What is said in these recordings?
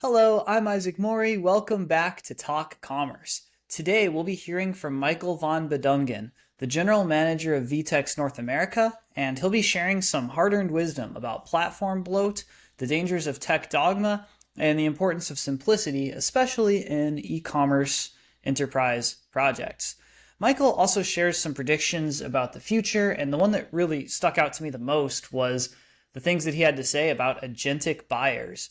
Hello, I'm Isaac Mori. Welcome back to Talk Commerce. Today we'll be hearing from Michael von Bodungen, the General Manager of VTEX North America, and he'll be sharing some hard-earned wisdom about platform bloat, the dangers of tech dogma, and the importance of simplicity, especially in e-commerce enterprise projects. Michael also shares some predictions about the future, and the one that really stuck out to me the most was the things that he had to say about agentic buyers.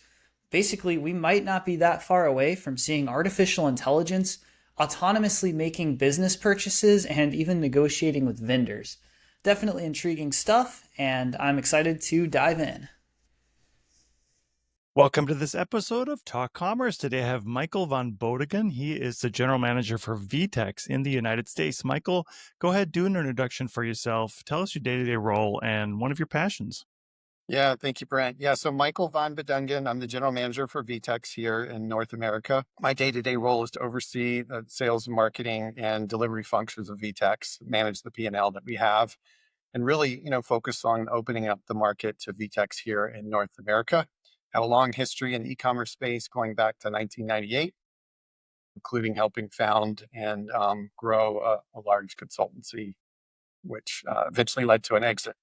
Basically, we might not be that far away from seeing artificial intelligence autonomously making business purchases and even negotiating with vendors. Definitely intriguing stuff, and I'm excited to dive in. Welcome to this episode of Talk Commerce. Today I have Michael von Bodungen. He is the general manager for VTEX in the United States. Michael, go ahead, do an introduction for yourself. Tell us your day-to-day role and one of your passions. Yeah, thank you, Brent. Yeah, so Michael von Bodungen, I'm the general manager for VTEX here in North America. My day-to-day role is to oversee the sales and marketing and delivery functions of VTEX, manage the P&L that we have, and really, focus on opening up the market to VTEX here in North America. Have a long history in the e-commerce space going back to 1998, including helping found and grow a large consultancy, which eventually led to an exit.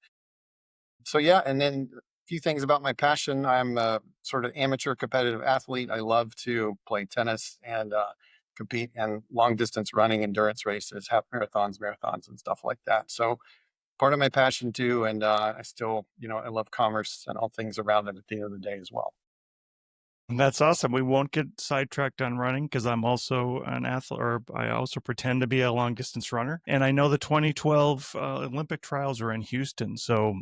So yeah, and then a few things about my passion. I'm a sort of amateur competitive athlete. I love to play tennis and compete in long distance running, endurance races, half marathons, and stuff like that. So part of my passion too. And I still, I love commerce and all things around it at the end of the day as well. That's awesome. We won't get sidetracked on running because I'm also an athlete, or I also pretend to be a long distance runner. And I know the 2012 Olympic trials are in Houston. So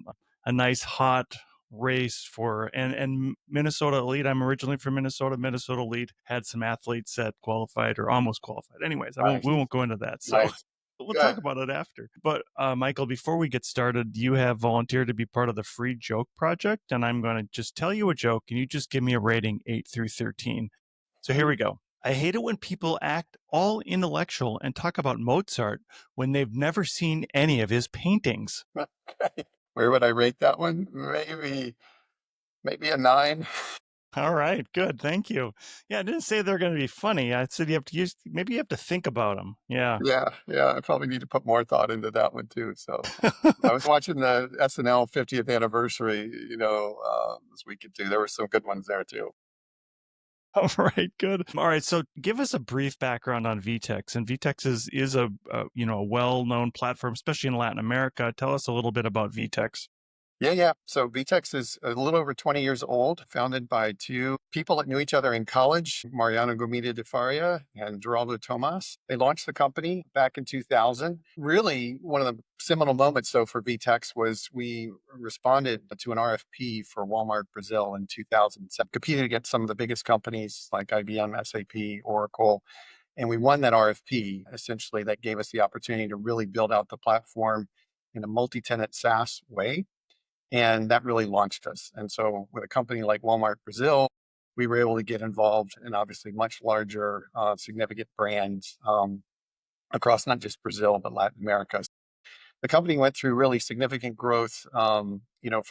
a nice hot race for and Minnesota Elite. I'm originally from Minnesota. Minnesota Elite had some athletes that qualified or almost qualified. Anyways, Nice, we won't go into that. So nice, we'll talk good. about it after. But Michael, before we get started, you have volunteered to be part of the Free Joke Project, and I'm going to just tell you a joke, and you just give me a rating 8 through 13. So here we go. I hate it when people act all intellectual and talk about Mozart when they've never seen any of his paintings. Where would I rate that one? Maybe a 9. All right, good, thank you. Yeah, I didn't say they're going to be funny. I said you have to use, maybe you have to think about them. Yeah. Yeah, I probably need to put more thought into that one too. So I was watching the SNL 50th anniversary, this weekend too. There were some good ones there too. All right, good. All right, so give us a brief background on VTEX. And VTEX is a well-known platform, especially in Latin America. Tell us a little bit about VTEX. Yeah. So VTEX is a little over 20 years old, founded by two people that knew each other in college, Mariano Gomita de Faria and Geraldo Tomas. They launched the company back in 2000. Really, one of the seminal moments, though, for VTEX was we responded to an RFP for Walmart Brazil in 2007, competed against some of the biggest companies like IBM, SAP, Oracle. And we won that RFP. Essentially, that gave us the opportunity to really build out the platform in a multi-tenant SaaS way, and that really launched us. And so with a company like Walmart Brazil, we were able to get involved in obviously much larger, significant brands across not just Brazil, but Latin America. The company went through really significant growth, from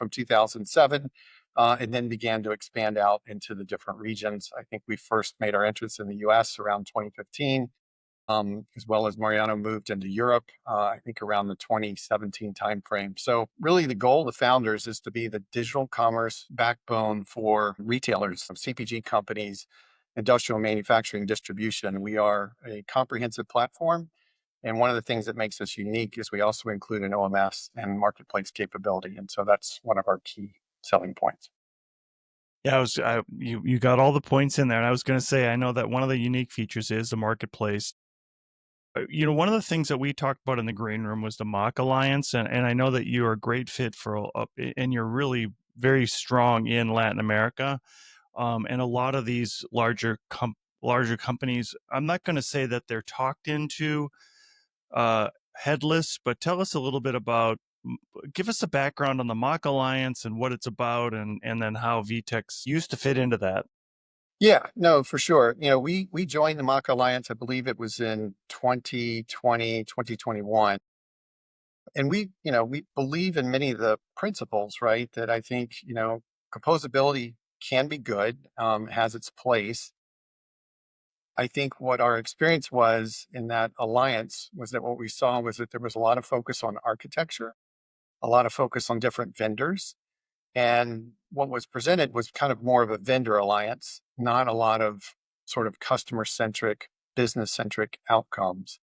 2007, and then began to expand out into the different regions. I think we first made our entrance in the US around 2015, as well as Mariano moved into Europe, I think around the 2017 timeframe. So really the goal of the founders is to be the digital commerce backbone for retailers, CPG companies, industrial manufacturing distribution. We are a comprehensive platform. And one of the things that makes us unique is we also include an OMS and marketplace capability. And so that's one of our key selling points. Yeah, you got all the points in there. And I was going to say, I know that one of the unique features is the marketplace. One of the things that we talked about in the green room was the Mock Alliance, and I know that you are a great fit and you're really very strong in Latin America, and a lot of these larger companies. I'm not going to say that they're talked into headless, but tell us a little bit about. Give us a background on the Mock Alliance and what it's about, and then how VTEX used to fit into that. Yeah, no, for sure. We joined the Mac Alliance, I believe it was in 2020, 2021. And we believe in many of the principles, right? That I think, composability can be good, has its place. I think what our experience was in that alliance was that what we saw was that there was a lot of focus on architecture, a lot of focus on different vendors. And what was presented was kind of more of a vendor alliance, not a lot of sort of customer centric, business centric outcomes.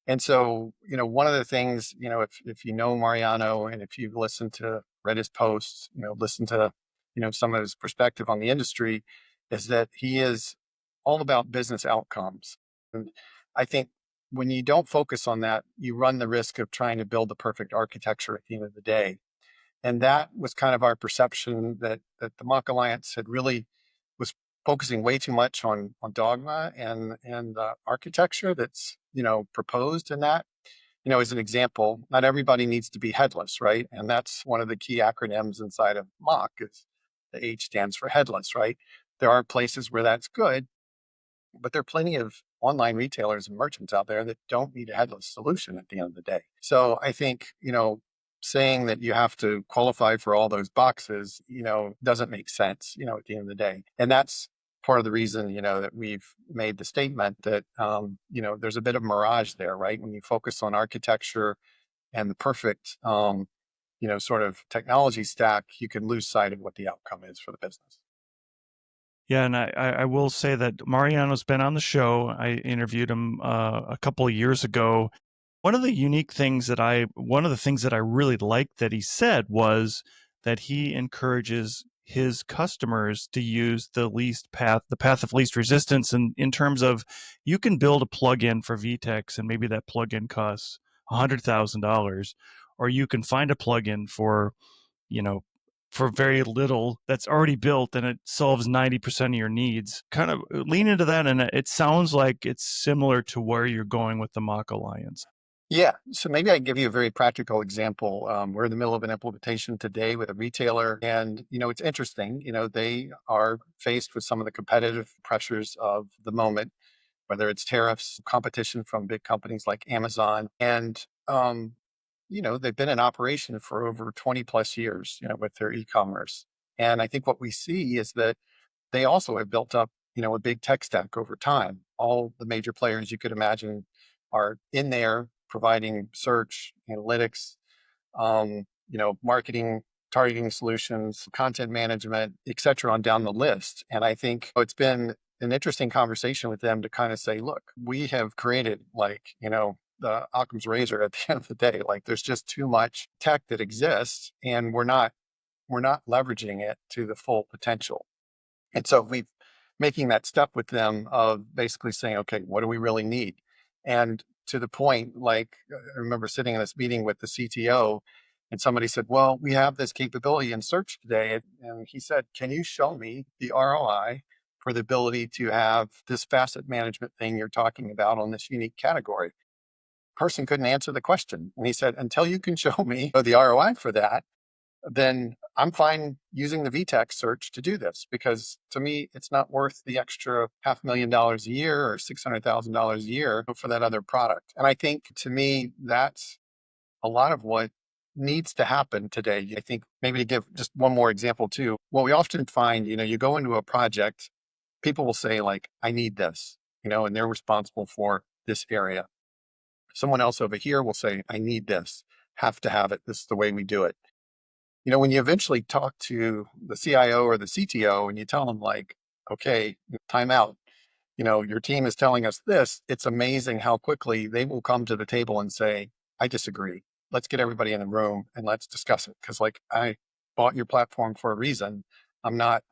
And so, one of the things, if you know Mariano and if you've read his posts, listen to, some of his perspective on the industry, is that he is all about business outcomes. And I think when you don't focus on that, you run the risk of trying to build the perfect architecture at the end of the day. And that was kind of our perception that the Mock Alliance had really was focusing way too much on Dogma and architecture that's proposed in that. As an example, not everybody needs to be headless, right? And that's one of the key acronyms inside of Mock. Is the H stands for headless, right? There are places where that's good, but there are plenty of online retailers and merchants out there that don't need a headless solution at the end of the day. So I think, saying that you have to qualify for all those boxes, doesn't make sense, at the end of the day. And that's part of the reason, that we've made the statement that, there's a bit of mirage there, right? When you focus on architecture and the perfect, sort of technology stack, you can lose sight of what the outcome is for the business. Yeah, and I will say that Mariano's been on the show. I interviewed him a couple of years ago. One of the things that I really liked that he said was that he encourages his customers to use the path of least resistance, and in terms of you can build a plugin for VTEX and maybe that plugin costs $100,000, or you can find a plugin for very little that's already built and it solves 90% of your needs. Kind of lean into that, and it sounds like it's similar to where you're going with the Mock Alliance. Yeah. So maybe I can give you a very practical example. We're in the middle of an implementation today with a retailer, and it's interesting. They are faced with some of the competitive pressures of the moment, whether it's tariffs, competition from big companies like Amazon, and they've been in operation for over 20 plus years, with their e-commerce. And I think what we see is that they also have built up, a big tech stack over time. All the major players you could imagine are in there providing search, analytics, marketing, targeting solutions, content management, et cetera, on down the list. And I think it's been an interesting conversation with them to kind of say, look, we have created the Occam's razor at the end of the day. Like there's just too much tech that exists and we're not leveraging it to the full potential. And so we've making that step with them of basically saying, okay, what do we really need? And to the point, like I remember sitting in this meeting with the CTO and somebody said, well, we have this capability in search today. And he said, can you show me the ROI for the ability to have this facet management thing you're talking about on this unique category? Person couldn't answer the question. And he said, until you can show me the ROI for that, then I'm fine using the VTEX search to do this, because to me, it's not worth the extra $500,000 a year or $600,000 a year for that other product. And I think to me, that's a lot of what needs to happen today. I think maybe to give just one more example too, what we often find, you go into a project, people will say like, I need this, and they're responsible for this area. Someone else over here will say, I need this, have to have it. This is the way we do it. When you eventually talk to the CIO or the CTO and you tell them like, okay, time out, your team is telling us this, it's amazing how quickly they will come to the table and say, I disagree. Let's get everybody in the room and let's discuss it. Cause like I bought your platform for a reason. I'm not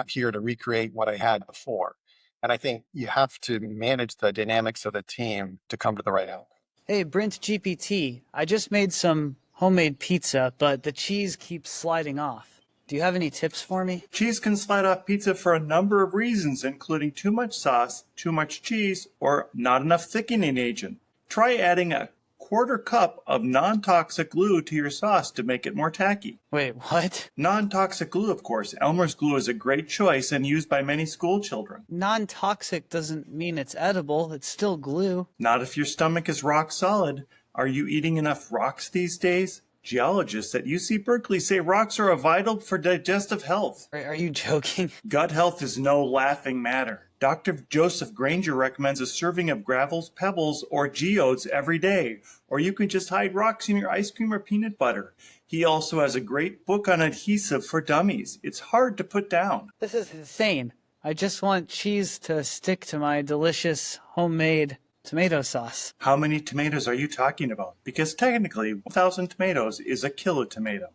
here to recreate what I had before. And I think you have to manage the dynamics of the team to come to the right outcome. Hey, Brent GPT, I just made some homemade pizza, but the cheese keeps sliding off. Do you have any tips for me? Cheese can slide off pizza for a number of reasons, including too much sauce, too much cheese, or not enough thickening agent. Try adding a quarter cup of non-toxic glue to your sauce to make it more tacky. Wait, what? Non-toxic glue, of course. Elmer's glue is a great choice and used by many school children. Non-toxic doesn't mean it's edible. It's still glue. Not if your stomach is rock solid. Are you eating enough rocks these days? Geologists at UC Berkeley say rocks are vital for digestive health. Are you joking? Gut health is no laughing matter. Dr. Joseph Granger recommends a serving of gravels, pebbles, or geodes every day, or you can just hide rocks in your ice cream or peanut butter. He also has a great book on adhesive for dummies. It's hard to put down. This is insane. I just want cheese to stick to my delicious homemade tomato sauce. How many tomatoes are you talking about? Because technically, 1,000 tomatoes is a kilo tomato.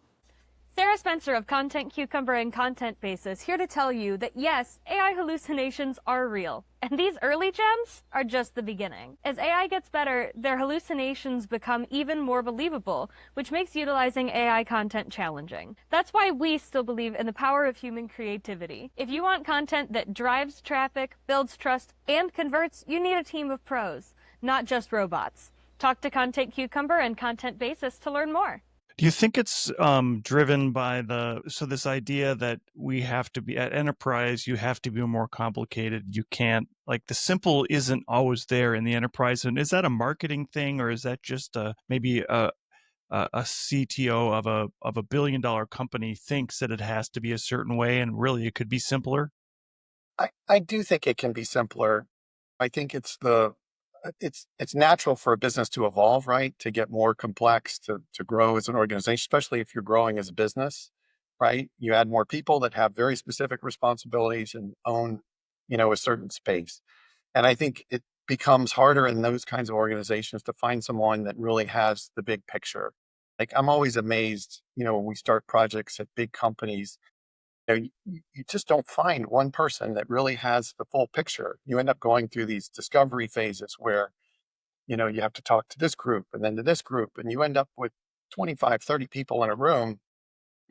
Sarah Spencer of Content Cucumber and Content Basis here to tell you that yes, AI hallucinations are real. And these early gems are just the beginning. As AI gets better, their hallucinations become even more believable, which makes utilizing AI content challenging. That's why we still believe in the power of human creativity. If you want content that drives traffic, builds trust, and converts, you need a team of pros, not just robots. Talk to Content Cucumber and Content Basis to learn more. Do you think it's driven by this idea that we have to be at enterprise, you have to be more complicated. You can't, like, the simple isn't always there in the enterprise. And is that a marketing thing, or is that just maybe a CTO of a billion-dollar company thinks that it has to be a certain way and really it could be simpler? I do think it can be simpler. I think it's natural for a business to evolve, right? To get more complex, to grow as an organization, especially if you're growing as a business, right? You add more people that have very specific responsibilities and own, a certain space. And I think it becomes harder in those kinds of organizations to find someone that really has the big picture. Like, I'm always amazed, when we start projects at big companies, you just don't find one person that really has the full picture. You end up going through these discovery phases where, you have to talk to this group and then to this group, and you end up with 25, 30 people in a room.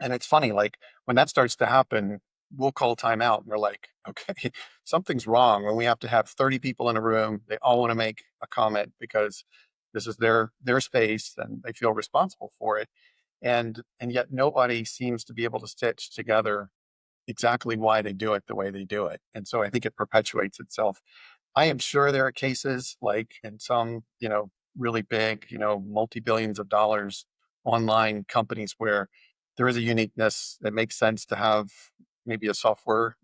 And it's funny, like, when that starts to happen, we'll call timeout and we're like, okay, something's wrong when we have to have 30 people in a room. They all want to make a comment because this is their space and they feel responsible for it. And yet nobody seems to be able to stitch together exactly why they do it the way they do it. And so I think it perpetuates itself. I am sure there are cases like in some, really big, multi-billions of dollars online companies where there is a uniqueness that makes sense to have maybe a software,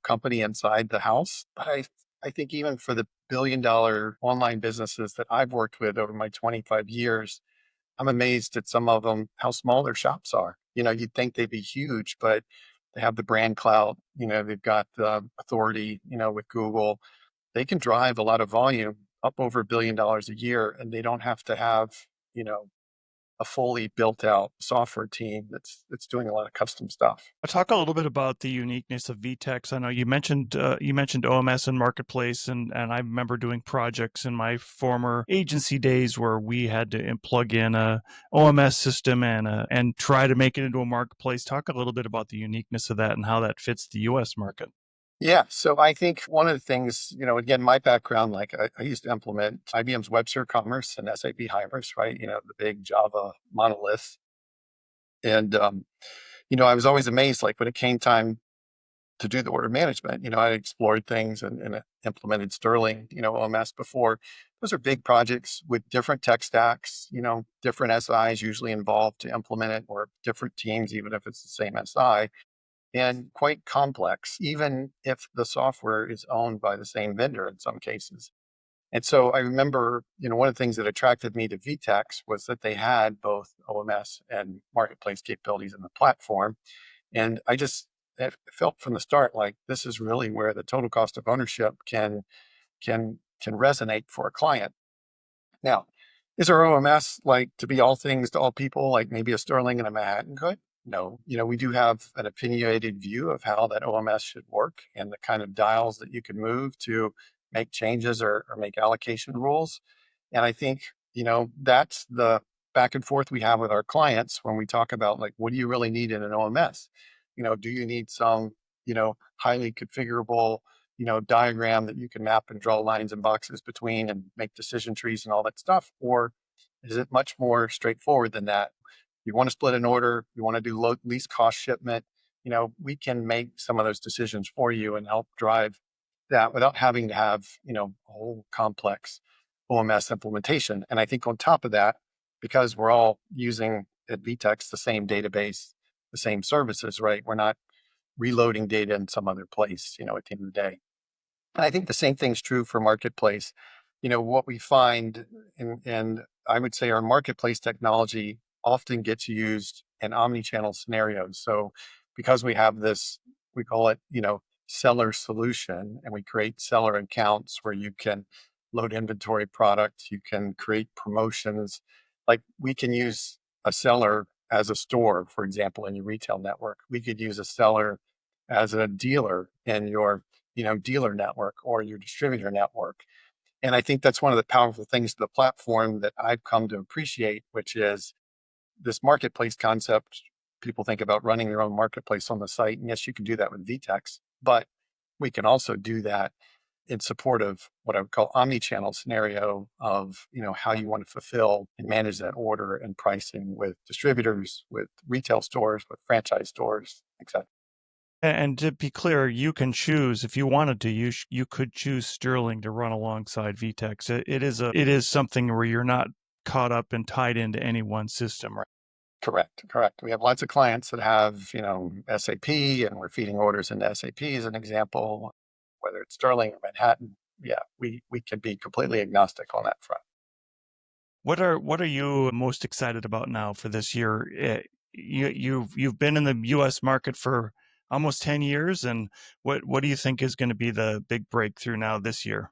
company inside the house. But I think even for the billion-dollar online businesses that I've worked with over my 25 years, I'm amazed at some of them, how small their shops are. You'd think they'd be huge, but they have the brand clout, they've got the authority, with Google. They can drive a lot of volume up over $1 billion a year, and they don't have to have, you know, a fully built out software team that's doing a lot of custom stuff. I'll talk a little bit about the uniqueness of VTEX. I know you mentioned OMS and Marketplace, and I remember doing projects in my former agency days where we had to plug in a OMS system and try to make it into a marketplace. Talk a little bit about the uniqueness of that and how that fits the U.S. market. Yeah. So I think one of the things, again, my background, like I used to implement IBM's Web Server Commerce and SAP Hybris, right? The big Java monolith. And, I was always amazed, like when it came time to do the order management, I explored things and implemented Sterling, OMS before. Those are big projects with different tech stacks, different SIs usually involved to implement it, or different teams, even if it's the same SI, and quite complex, even if the software is owned by the same vendor in some cases. And so I remember, one of the things that attracted me to VTEX was that they had both OMS and marketplace capabilities in the platform. And it felt from the start like this is really where the total cost of ownership can resonate for a client. Now, is our OMS like to be all things to all people, like maybe a Sterling and a Manhattan could? No, we do have an opinionated view of how that OMS should work and the kind of dials that you can move to make changes or make allocation rules. And I think, that's the back and forth we have with our clients when we talk about, like, what do you really need in an OMS? Do you need some, highly configurable, diagram that you can map and draw lines and boxes between and make decision trees and all that stuff? Or is it much more straightforward than that? You want to split an order, you want to do least cost shipment, we can make some of those decisions for you and help drive that without having to have, a whole complex OMS implementation. And I think on top of that, because we're all using at VTEX the same database, the same services, right? We're not reloading data in some other place, at the end of the day. And I think the same thing's true for marketplace. What we find, and I would say our marketplace technology often gets used in omni-channel scenarios. So because we have this, we call it, seller solution, and we create seller accounts where you can load inventory product, you can create promotions. Like we can use a seller as a store, for example, in your retail network. We could use a seller as a dealer in your dealer network or your distributor network. And I think that's one of the powerful things of the platform that I've come to appreciate, which is this marketplace concept. People think about running their own marketplace on the site. And yes, you can do that with VTEX, but we can also do that in support of what I would call omni-channel scenario of, how you want to fulfill and manage that order and pricing with distributors, with retail stores, with franchise stores, etc. And to be clear, you can choose if you wanted to. You could choose Sterling to run alongside VTEX. It is something where you're not caught up and tied into any one system, right? Correct. We have lots of clients that have, SAP, and we're feeding orders into SAP as an example, whether it's Sterling or Manhattan. Yeah, we can be completely agnostic on that front. What are you most excited about now for this year? You've been in the U.S. market for almost 10 years, and what do you think is going to be the big breakthrough now this year?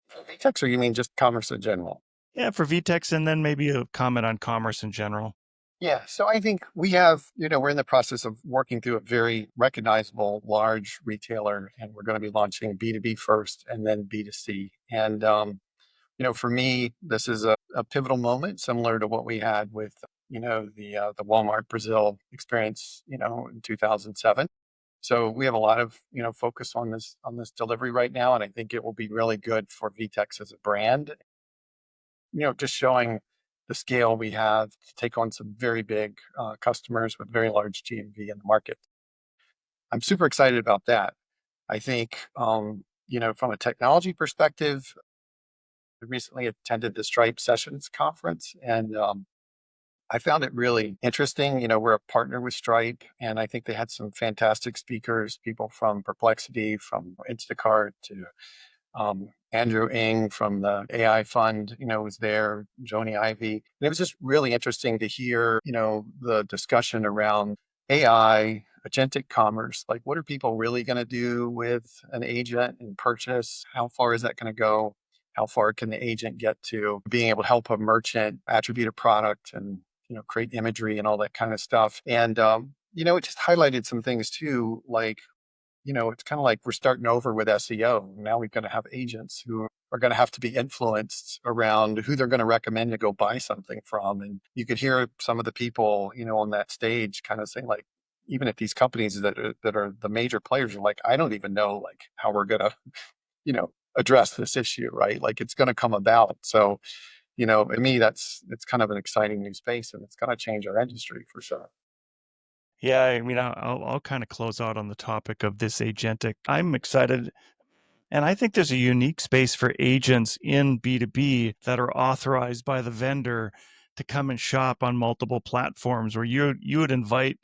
For VTEX, or you mean just commerce in general? Yeah, for VTEX, and then maybe a comment on commerce in general. Yeah, so I think we have, we're in the process of working through a very recognizable large retailer, and we're going to be launching B2B first and then B2C. And, for me, this is a pivotal moment similar to what we had with, the Walmart Brazil experience, in 2007. So we have a lot of, focus on this delivery right now. And I think it will be really good for VTEX as a brand, just showing the scale we have to take on some very big customers with very large GMV in the market. I'm super excited about that. I think, from a technology perspective, I recently attended the Stripe Sessions conference, and I found it really interesting. We're a partner with Stripe, and I think they had some fantastic speakers, people from Perplexity, from Instacart to Andrew Ng from the AI Fund, was there, Joni Ivy. And it was just really interesting to hear, the discussion around AI, agentic commerce. Like, what are people really going to do with an agent and purchase? How far is that going to go? How far can the agent get to being able to help a merchant attribute a product and, create imagery and all that kind of stuff? And, it just highlighted some things too, like, it's kind of like we're starting over with SEO. Now we're going to have agents who are going to have to be influenced around who they're going to recommend to go buy something from. And you could hear some of the people, on that stage kind of saying, like, even at these companies that are the major players are like, I don't even know like how we're going to, address this issue, right? Like it's going to come about. So, to me, it's kind of an exciting new space, and it's going to change our industry for sure. Yeah, I mean, I'll kind of close out on the topic of this agentic. I'm excited. And I think there's a unique space for agents in B2B that are authorized by the vendor to come and shop on multiple platforms where you would invite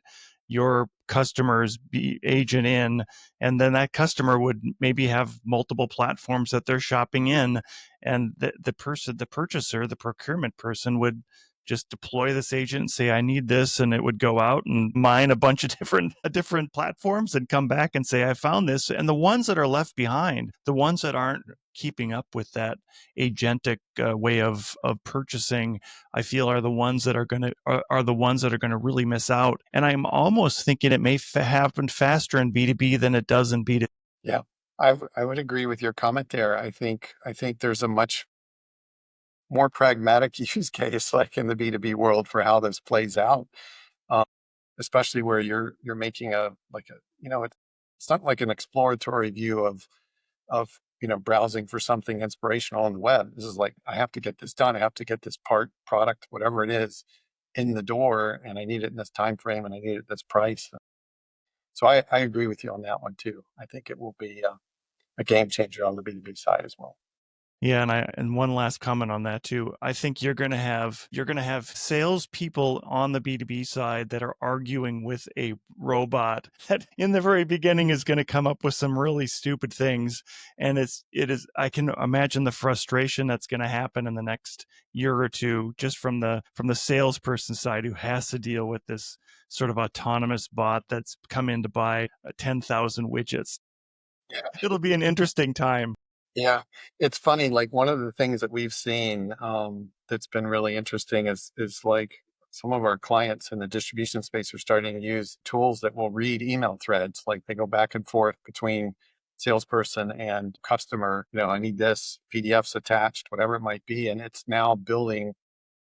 your customer's agent in, and then that customer would maybe have multiple platforms that they're shopping in. And the purchaser, the procurement person would just deploy this agent and say, I need this. And it would go out and mine a bunch of different platforms and come back and say, I found this. And the ones that are left behind, the ones that aren't keeping up with that agentic way of purchasing, I feel are the ones that are going to really miss out. And I'm almost thinking it may happen faster in B2B than it does in B2C. Yeah, I would agree with your comment there. I think there's a much more pragmatic use case, like in the B2B world, for how this plays out, um, especially where you're making it's not like an exploratory view of browsing for something inspirational on the web. This is like, I have to get this done. I have to get this product, whatever it is, in the door, and I need it in this time frame, and I need it at this price. So I agree with you on that one too. I think it will be a game changer on the B2B side as well. Yeah, and one last comment on that too. I think you're going to have salespeople on the B2B side that are arguing with a robot that in the very beginning is going to come up with some really stupid things, and it is. I can imagine the frustration that's going to happen in the next year or two, just from the salesperson side who has to deal with this sort of autonomous bot that's come in to buy 10,000 widgets. Yeah. It'll be an interesting time. Yeah, it's funny. Like one of the things that we've seen that's been really interesting is like some of our clients in the distribution space are starting to use tools that will read email threads. Like they go back and forth between salesperson and customer. I need this, PDFs attached, whatever it might be, and it's now building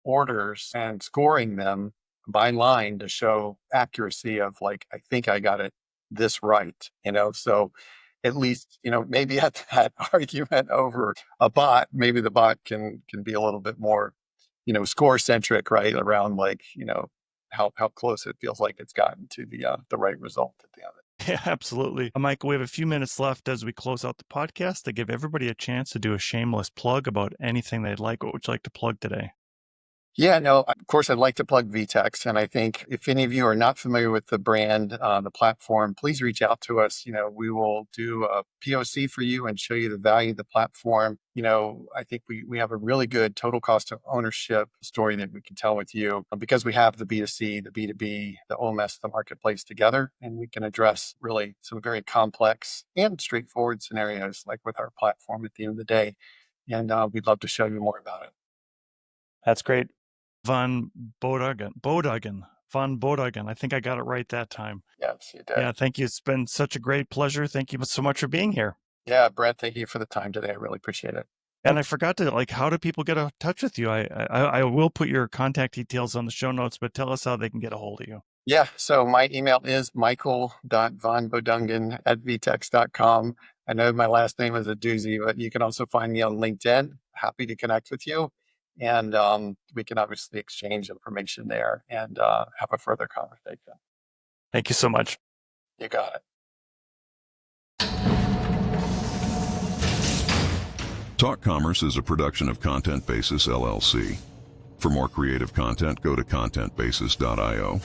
orders and scoring them by line to show accuracy of like, I think I got it this right. So at least, maybe at that argument over a bot, maybe the bot can be a little bit more, score centric, right? Around like, how close it feels like it's gotten to the right result at the end of it. Yeah, absolutely. Michael, we have a few minutes left as we close out the podcast to give everybody a chance to do a shameless plug about anything they'd like. What would you like to plug today? Yeah, no, of course, I'd like to plug VTEX. And I think if any of you are not familiar with the brand, the platform, please reach out to us. We will do a POC for you and show you the value of the platform. I think we have a really good total cost of ownership story that we can tell with you because we have the B2C, the B2B, the OMS, the marketplace together, and we can address really some very complex and straightforward scenarios like with our platform at the end of the day. And we'd love to show you more about it. That's great. Von Bodungen. I think I got it right that time. Yes, you did. Yeah, thank you. It's been such a great pleasure. Thank you so much for being here. Yeah, Brent, thank you for the time today. I really appreciate it. And I forgot to how do people get in touch with you? I will put your contact details on the show notes, but tell us how they can get a hold of you. Yeah, so my email is michael.vonbodungen@vtex.com. I know my last name is a doozy, but you can also find me on LinkedIn. Happy to connect with you. And we can obviously exchange information there and have a further conversation. Thank you so much. You got it. Talk Commerce is a production of Content Basis, LLC. For more creative content, go to contentbasis.io.